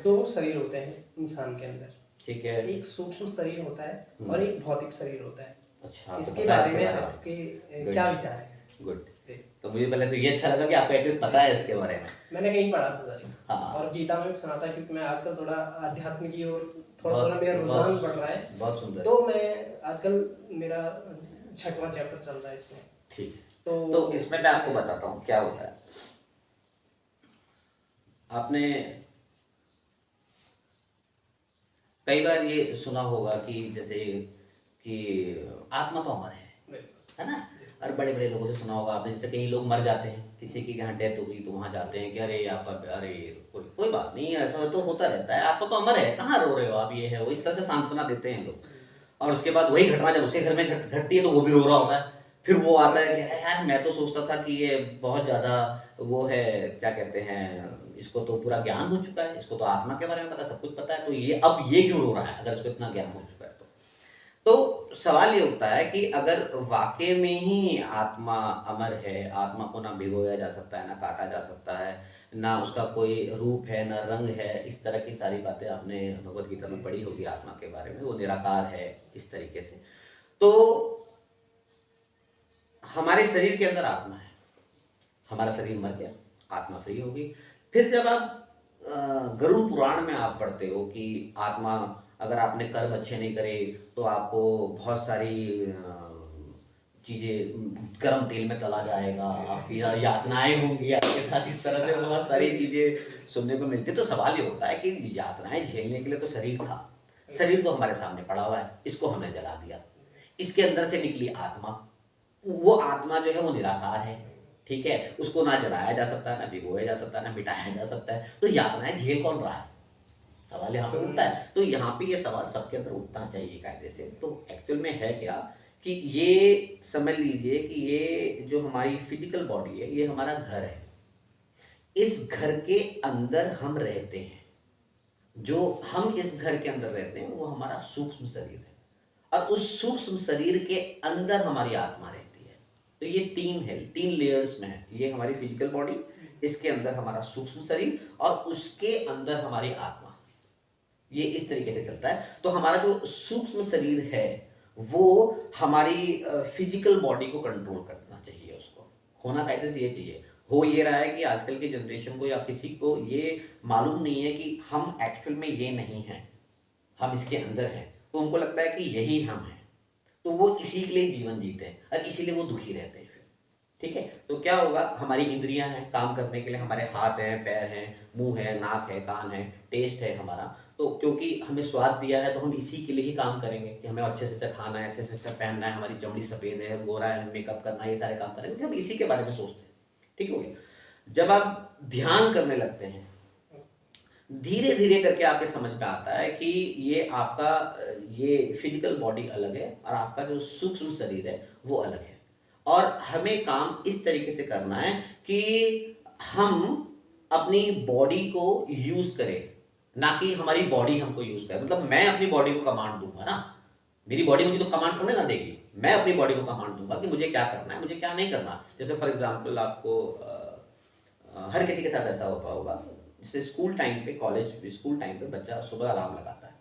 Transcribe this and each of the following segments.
दो शरीर होते हैं इंसान के अंदर। ठीक है। एक सूक्ष्म शरीर होता है और एक भौतिक शरीर होता है। अच्छा, आपको इसके पता है बारे इसके में बारे में? आपके Good. क्या विचार है? गुड। जी। तो मुझे पहले तो ये अच्छा लगा कि आपको एटलीस्ट पता है इसके बारे में। मैंने कहीं पढ़ा था सर, हाँ। और गीता में भी सुना था, क्योंकि मैं आजकल थोड़ा अध्यात्म की ओर थोड़ा बहुत- थोड़ा मेरा बहुत- रुझान बढ़ रहा है। बहुत सुंदर। तो मैं आजकल मेरा 6वां चैप्टर चल रहा है इसमें। ठीक है। तो तो इसमें मैं आपको बताता हूँ क्या होता है। आपने कई बार ये सुना होगा कि जैसे कि आत्मा तो अमर है ना? और बड़े बड़े लोगों से सुना होगा आपने, जैसे कई लोग मर जाते हैं, किसी की यहाँ डेथ होगी तो वहाँ जाते हैं कि अरे आपका, अरे कोई बात नहीं है, ऐसा तो होता रहता है, आपका तो अमर है, कहाँ रो रहे हो आप, ये है वो, इस तरह से सांत्वना देते हैं लोग। और उसके बाद वही घटना जब उसके घर में घटती है तो वो भी रो रहा होता है। फिर वो आता है कि अरे यार मैं तो सोचता था कि ये बहुत ज़्यादा वो है, क्या कहते हैं, इसको तो पूरा ज्ञान हो चुका है, इसको तो आत्मा के बारे में पता, सब कुछ पता है, तो ये अब ये क्यों रो रहा है अगर इसको इतना ज्ञान हो चुका है तो सवाल ये उठता है कि अगर वाकई में ही आत्मा अमर है, आत्मा को ना भिगोया जा सकता है, ना काटा जा सकता है, ना उसका कोई रूप है, ना रंग है, इस तरह की सारी बातें आपने भगवत गीता में पढ़ी होगी आत्मा के बारे में, वो निराकार है इस तरीके से। तो हमारे शरीर के अंदर आत्मा है, हमारा शरीर मर गया, आत्मा फ्री होगी। फिर जब आप गरुड़ पुराण में आप पढ़ते हो कि आत्मा, अगर आपने कर्म अच्छे नहीं करे तो आपको बहुत सारी चीज़ें गर्म तेल में तला जाएगा, आपकी यातनाएं होंगी आपके साथ, इस तरह से बहुत सारी चीज़ें सुनने को मिलती है। तो सवाल ये होता है कि यातनाएं झेलने के लिए तो शरीर था, शरीर तो हमारे सामने पड़ा हुआ है, इसको हमने जला दिया, इसके अंदर से निकली आत्मा, वो आत्मा जो है वो निराकार है, ठीक है, उसको ना जलाया जा सकता है, ना भिगोया जा सकता है, ना मिटाया जा सकता है, तो यातनाएं झेल कौन रहा है, सवाल यहाँ पे उठता है। तो यहाँ पे ये सवाल सबके अंदर उठना चाहिए कायदे से। तो एक्चुअल में है क्या कि ये समझ लीजिए कि ये जो हमारी फिजिकल बॉडी है ये हमारा घर है, इस घर के अंदर हम रहते हैं, जो हम इस घर के अंदर रहते हैं वो हमारा सूक्ष्म शरीर है, और उस सूक्ष्म शरीर के अंदर हमारी आत्मा रहती है। तो ये तीन लेयर्स में है, ये हमारी फिजिकल बॉडी, इसके अंदर हमारा सूक्ष्म शरीर, और उसके अंदर हमारी आत्मा, ये इस तरीके से चलता है। तो हमारा जो सूक्ष्म शरीर है वो हमारी फिजिकल बॉडी को कंट्रोल करना चाहिए, उसको होना कैसे से ये चाहिए। हो ये रहा है कि आजकल की जनरेशन को या किसी को ये मालूम नहीं है कि हम एक्चुअल में ये नहीं हैं, हम इसके अंदर हैं, तो उनको लगता है कि यही हम हैं, तो वो इसी के लिए जीवन जीते हैं और इसीलिए वो दुखी रहते हैं फिर, ठीक है। तो क्या होगा, हमारी इंद्रियां हैं काम करने के लिए, हमारे हाथ हैं, पैर हैं, मुंह है, नाक है, कान है, टेस्ट है हमारा, तो क्योंकि हमें स्वाद दिया है तो हम इसी के लिए ही काम करेंगे कि हमें अच्छे से अच्छा खाना है, अच्छे से अच्छा पहनना है, हमारी चमड़ी सफ़ेद है, गोरा है, मेकअप करना है, ये सारे काम करेंगे, हम इसी के बारे में सोचते हैं, ठीक हो गया। जब आप ध्यान करने लगते हैं, धीरे धीरे करके आपके समझ में आता है कि ये आपका ये फिजिकल बॉडी अलग है और आपका जो सूक्ष्म शरीर है वो अलग है, और हमें काम इस तरीके से करना है कि हम अपनी बॉडी को यूज करें, ना कि हमारी बॉडी हमको यूज करे। मतलब मैं अपनी बॉडी को कमांड दूंगा ना, मेरी बॉडी मुझे तो कमांड करने ना देगी, मैं अपनी बॉडी को कमांड दूंगा कि मुझे क्या करना है, मुझे क्या नहीं करना। जैसे फॉर एग्जांपल आपको हर किसी के साथ ऐसा होता होगा, जैसे स्कूल टाइम पे, कॉलेज स्कूल टाइम पे बच्चा सुबह अलार्म लगाता है,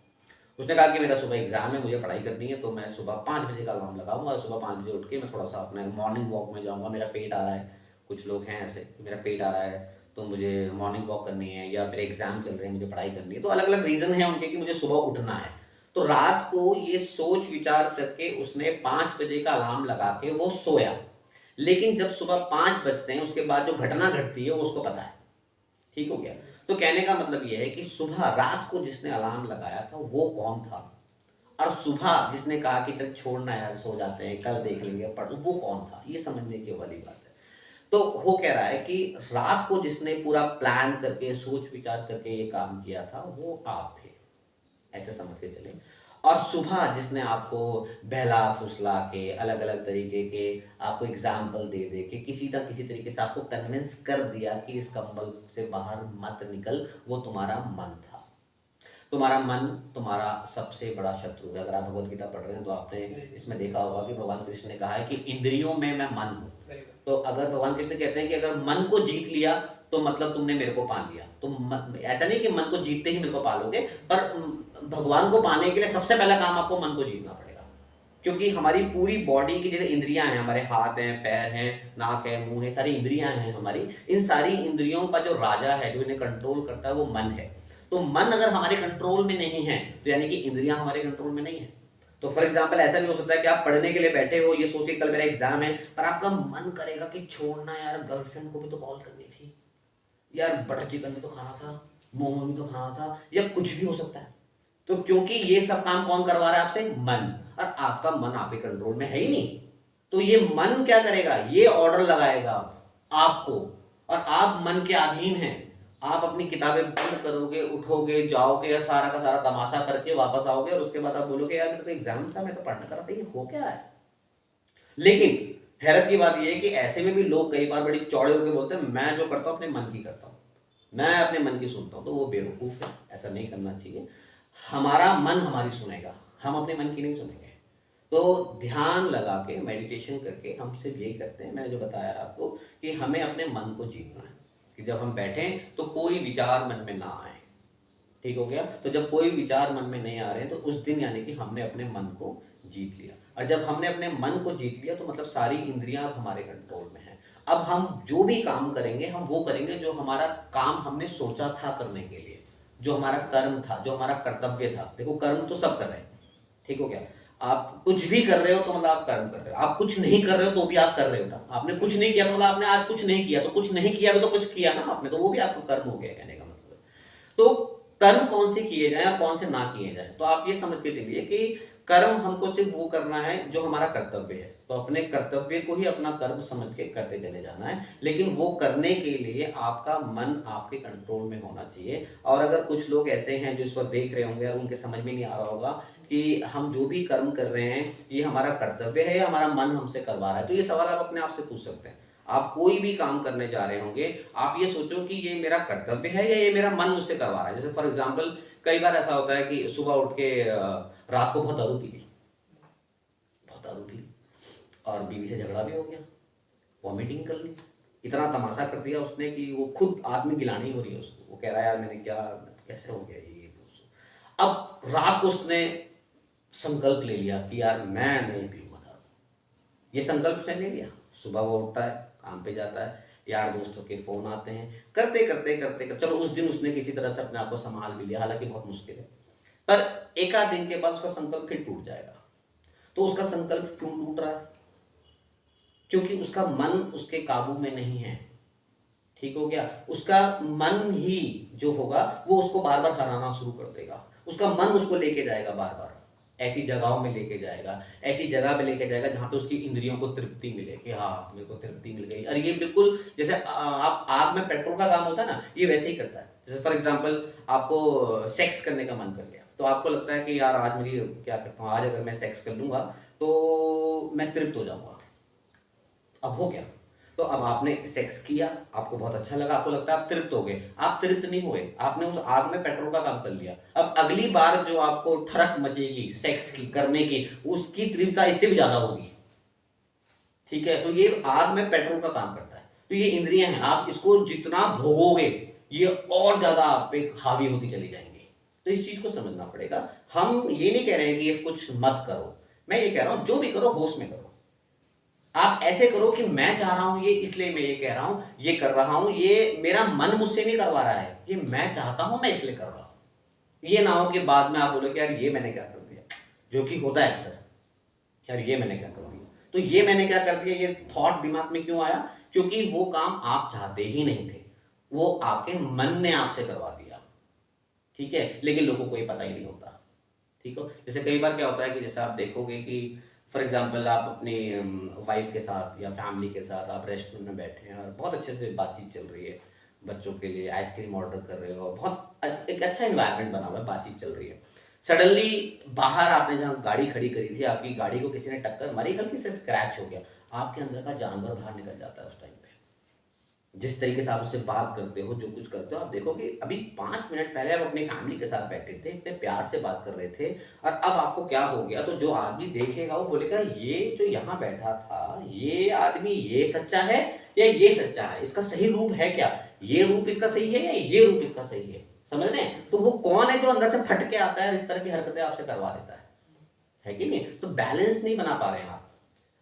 उसने कहा कि मेरा सुबह एग्जाम है, मुझे पढ़ाई करनी है, तो मैं सुबह 5 बजे का अलार्म लगाऊंगा और सुबह 5 बजे उठ के मैं थोड़ा सा अपने मॉर्निंग वॉक में जाऊंगा, मेरा पेट आ रहा है, कुछ लोग हैं ऐसे, मेरा पेट आ रहा है तो मुझे मॉर्निंग वॉक करनी है, या मेरे एग्जाम चल रहे हैं मुझे पढ़ाई करनी है, तो अलग अलग रीज़न है उनके कि मुझे सुबह उठना है। तो रात को ये सोच विचार करके उसने 5 बजे का अलार्म लगा के वो सोया, लेकिन जब सुबह 5 बजते हैं उसके बाद जो घटना घटती है वो उसको पता है, ठीक हो गया। तो कहने का मतलब यह है कि सुबह रात को जिसने अलार्म लगाया था वो कौन था, और सुबह जिसने कहा कि चल छोड़ना यार, सो जाते हैं, कल देख लेंगे, पर वो कौन था, ये समझने की वाली बात है। तो वो कह रहा है कि रात को जिसने पूरा प्लान करके सोच विचार करके ये काम किया था वो आप थे, ऐसे समझ के चले। और सुबह जिसने आपको बहला फुसला के अलग अलग तरीके के आपको एग्जाम्पल दे दे के किसी ना किसी तरीके से आपको कन्विंस कर दिया कि इस कंबल से बाहर मत निकल, वो तुम्हारा मन था। तुम्हारा मन तुम्हारा सबसे बड़ा शत्रु है। अगर आप भगवत गीता पढ़ रहे हैं तो आपने इसमें देखा होगा कि भगवान कृष्ण ने कहा है कि इंद्रियों में मैं मन हूँ। तो अगर भगवान कृष्ण कहते हैं कि अगर मन को जीत लिया तो मतलब तुमने मेरे को पा लिया। तो ऐसा नहीं कि मन को जीतते ही मेरे को पालोगे, पर भगवान को पाने के लिए सबसे पहला काम आपको मन को जीतना पड़ेगा। क्योंकि हमारी पूरी बॉडी की जैसे इंद्रियां हैं, हमारे हाथ हैं, पैर हैं, नाक है, मुंह है, सारी इंद्रियां हैं हमारी, इन सारी इंद्रियों का जो राजा है, जो इन्हें कंट्रोल करता है, वो मन है। तो मन अगर हमारे कंट्रोल में नहीं है तो यानी कि इंद्रियां हमारे कंट्रोल में नहीं है। तो फॉर एग्जाम्पल ऐसा भी हो सकता है कि आप पढ़ने के लिए बैठे हो, ये सोचे कल मेरा एग्जाम है, पर आपका मन करेगा कि छोड़ना यार, गर्लफ्रेंड को भी तो कॉल करनी थी यार, बटर चिकन भी तो खाना था, मोमो भी तो खाना था, या कुछ भी हो सकता है। तो क्योंकि ये सब काम कौन करवा रहा है आपसे? मन। और आपका मन आपके कंट्रोल में है ही नहीं, तो ये मन क्या करेगा? ये ऑर्डर लगाएगा आपको, और आप मन के अधीन हैं। आप अपनी किताबें बंद करोगे, उठोगे, जाओगे, या सारा का सारा तमाशा करके वापस आओगे, और उसके बाद आप बोलोगे यार मेरा तो एग्जाम था, मैं तो पढ़ना कर रहा था, ये हो क्या है? लेकिन हैरत की बात यह है कि ऐसे में भी लोग कई बार बड़ी चौड़े होकर बोलते हैं मैं जो करता हूं अपने मन की करता हूं, मैं अपने मन की सुनता हूं। तो वो बेवकूफ है, ऐसा नहीं करना चाहिए। हमारा मन हमारी सुनेगा, हम अपने मन की नहीं सुनेंगे। तो ध्यान लगा के मेडिटेशन करके हम सिर्फ यही करते हैं, मैंने जो बताया आपको, कि हमें अपने मन को जीतना है। कि जब हम बैठें तो कोई विचार मन में ना आए, ठीक हो गया? तो जब कोई विचार मन में नहीं आ रहे हैं तो उस दिन यानी कि हमने अपने मन को जीत लिया। और जब हमने अपने मन को जीत लिया तो मतलब सारी इंद्रियां अब हमारे कंट्रोल में हैं। अब हम जो भी काम करेंगे, हम वो करेंगे जो हमारा काम हमने सोचा था करने के लिए, जो हमारा कर्म था, जो हमारा कर्तव्य था। देखो कर्म तो सब कर रहे हैं, ठीक हो गया? आप कुछ भी कर रहे हो तो मतलब आप कर्म कर रहे हो, आप कुछ नहीं कर रहे हो तो भी आप कर रहे हो ना। आपने कुछ नहीं किया तो मतलब आपने आज कुछ नहीं किया, तो कुछ नहीं किया भी तो कुछ किया ना आपने, तो वो भी आपका कर्म हो गया, कहने का मतलब है। तो कर्म कौन से किए जाए और कौन से ना किए जाए, तो आप ये समझ के चलिए कि कर्म हमको सिर्फ वो करना है जो हमारा कर्तव्य है। तो अपने कर्तव्य को ही अपना कर्म समझ के करते चले जाना है, लेकिन वो करने के लिए आपका मन आपके कंट्रोल में होना चाहिए। और अगर कुछ लोग ऐसे हैं जो इस वक्त देख रहे होंगे और उनके समझ में नहीं आ रहा होगा कि हम जो भी कर्म कर रहे हैं ये हमारा कर्तव्य है या हमारा मन हमसे करवा रहा है, तो ये सवाल आप अपने आप से पूछ सकते हैं। आप कोई भी काम करने जा रहे होंगे, आप ये सोचो कि ये मेरा कर्तव्य है या ये मेरा मन मुझसे करवा रहा है। जैसे फॉर एग्जाम्पल कई बार ऐसा होता है कि सुबह उठ के रात को बहुत दारू पी ली, बहुत दारू पी ली, और बीवी से झगड़ा भी हो गया, वॉमिटिंग कर ली, इतना तमाशा कर दिया उसने कि वो खुद आत्म गिलानी हो रही है उसको। वो कह रहा है यार मैंने क्या, कैसे हो गया ये। अब रात को उसने संकल्प ले लिया कि यार मैं नहीं पीऊंगा दारू। ये संकल्प उसने ले लिया। सुबह वो उठता है, काम पे जाता है, यार दोस्तों के फोन आते हैं, करते करते करते करते चलो उस दिन उसने किसी तरह से अपने आप को संभाल भी लिया, हालांकि बहुत मुश्किल है। पर एक आध दिन के बाद उसका संकल्प फिर टूट जाएगा। तो उसका संकल्प क्यों टूट रहा है? क्योंकि उसका मन उसके काबू में नहीं है, ठीक हो गया? उसका मन ही जो होगा वो उसको बार बार हराना शुरू कर देगा। उसका मन उसको लेके जाएगा, बार बार ऐसी जगहों में लेके जाएगा, ऐसी जगह पे लेके जाएगा जहां पे उसकी इंद्रियों को तृप्ति मिले कि हाँ मेरे को तृप्ति मिल गई। और ये बिल्कुल जैसे आप आग में पेट्रोल का काम होता है ना, ये वैसे ही करता है। जैसे फॉर एग्जाम्पल आपको सेक्स करने का मन कर लिया, तो आपको लगता है कि यार आज मेरी क्या करता हूँ, आज अगर मैं सेक्स कर लूंगा तो मैं तृप्त हो जाऊंगा। अब हो गया, तो अब आपने सेक्स किया, आपको बहुत अच्छा लगा, आपको लगता है आप तृप्त हो गए। आप तृप्त नहीं हुए, आपने उस आग में पेट्रोल का काम कर लिया। अब अगली बार जो आपको ठरक मचेगी सेक्स की करने की, उसकी तीव्रता इससे भी ज्यादा होगी, ठीक है? तो ये आग में पेट्रोल का काम करता है। तो ये इंद्रियां हैं, आप इसको जितना भोगोगे ये और ज्यादा आप पे हावी होती चली जाएंगी। तो इस चीज को समझना पड़ेगा। हम ये नहीं कह रहे हैं कि ये कुछ मत करो, मैं ये कह रहा हूं जो भी करो होश में करो। आप ऐसे करो कि मैं चाह रहा हूं ये, इसलिए मैं ये कह रहा हूं, ये कर रहा हूं, ये मेरा मन मुझसे नहीं करवा रहा है, ये मैं चाहता हूं, मैं इसलिए कर रहा हूं। ये ना हो कि बाद में आप बोलो कि यार ये मैंने क्या कर दिया, जो कि होता है अक्सर, यार ये मैंने क्या कर दिया। तो ये मैंने क्या कर दिया, ये थॉट दिमाग में क्यों आया? क्योंकि वो काम आप चाहते ही नहीं थे, वो आपके मन ने आपसे करवा दिया, ठीक है? लेकिन लोगों को ये पता ही नहीं होता, ठीक हो? जैसे कई बार क्या होता है कि जैसे आप देखोगे कि फॉर एग्जाम्पल आप अपनी वाइफ के साथ या फैमिली के साथ आप रेस्टोरेंट में बैठे हैं और बहुत अच्छे से बातचीत चल रही है, बच्चों के लिए आइसक्रीम ऑर्डर कर रहे हो, बहुत एक अच्छा इन्वायरमेंट बना हुआ है, बातचीत चल रही है। सडनली बाहर आपने जहाँ गाड़ी खड़ी करी थी, आपकी गाड़ी को किसी ने टक्कर मारी, हल्की से स्क्रैच हो गया, आपके अंदर का जानवर बाहर निकल जाता है उस टाइम पे। जिस तरीके से आप उससे बात करते हो, जो कुछ करते हो, आप देखो कि अभी 5 मिनट पहले आप अपनी फैमिली के साथ बैठे थे, इतने प्यार से बात कर रहे थे, और अब आपको क्या हो गया? तो जो आदमी देखेगा वो बोलेगा ये जो यहाँ बैठा था, ये आदमी ये सच्चा है या ये सच्चा है, इसका सही रूप है क्या? ये रूप इसका सही है या ये रूप इसका सही है, समझ रहे हैं? तो वो कौन है जो अंदर से फट के आता है और इस तरह की हरकतें आपसे करवा देता है कि नहीं? तो बैलेंस नहीं बना पा रहे हैं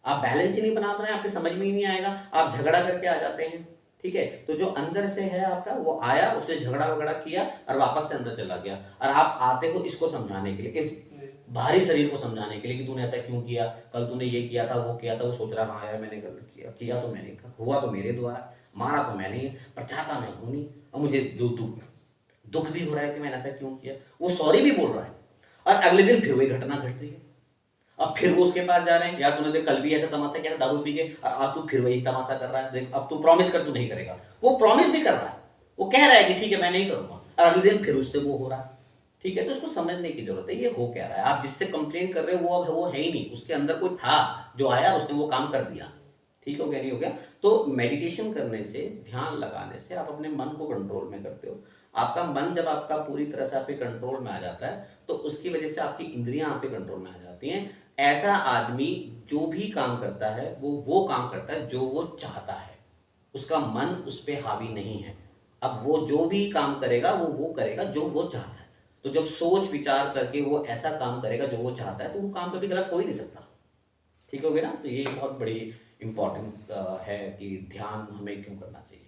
आप बैलेंस ही नहीं बना पा रहे हैं, आपके समझ में ही नहीं आएगा, आप झगड़ा करके आ जाते हैं, ठीक है? तो जो अंदर से है आपका, वो आया, उसने झगड़ा वगड़ा किया और वापस से अंदर चला गया, और आप आते हो इसको समझाने के लिए, इस बाहरी शरीर को समझाने के लिए कि तूने ऐसा क्यों किया, कल तूने ये किया था, वो किया था, वो सोच रहा हाँ यार मैंने गलत किया तो मैंने, हुआ तो मेरे द्वारा, मारा तो मैंने ही, पर चाहता मैं हूं नहीं, और मुझे दुख भी हो रहा है कि मैंने ऐसा क्यों किया। वो सॉरी भी बोल रहा है, और अगले दिन फिर वही घटना घट रही है। अब फिर वो उसके पास जा रहे हैं, यार तूने देख कल भी ऐसा तमाशा किया दारू पी के, और आज तू फिर वही तमाशा कर रहा है, देख अब तू प्रॉमिस कर, तू नहीं करेगा। वो प्रॉमिस भी कर रहा है, वो कह रहा है कि ठीक है मैं नहीं करूंगा, और अगले दिन फिर उससे वो हो रहा है, ठीक है? तो उसको समझने की जरूरत है, ये हो क्या रहा है। आप जिससे कंप्लेन कर रहे हो वो अब वो है ही नहीं, उसके अंदर कोई था जो आया, उसने वो काम कर दिया, ठीक हो गया, नहीं हो गया? तो मेडिटेशन करने से, ध्यान लगाने से आप अपने मन को कंट्रोल में करते हो। आपका मन जब आपका पूरी तरह से आपके कंट्रोल में आ जाता है, तो उसकी वजह से आपकी इंद्रियां आपके कंट्रोल में आ जाती हैं। ऐसा आदमी जो भी काम करता है वो काम करता है जो वो चाहता है, उसका मन उस पर हावी नहीं है। अब वो जो भी काम करेगा वो करेगा जो वो चाहता है। तो जब सोच विचार करके वो ऐसा काम करेगा जो वो चाहता है, तो वो काम कभी गलत हो ही नहीं सकता, ठीक हो गया ना? तो ये बहुत बड़ी इंपॉर्टेंट है कि ध्यान हमें क्यों करना चाहिए।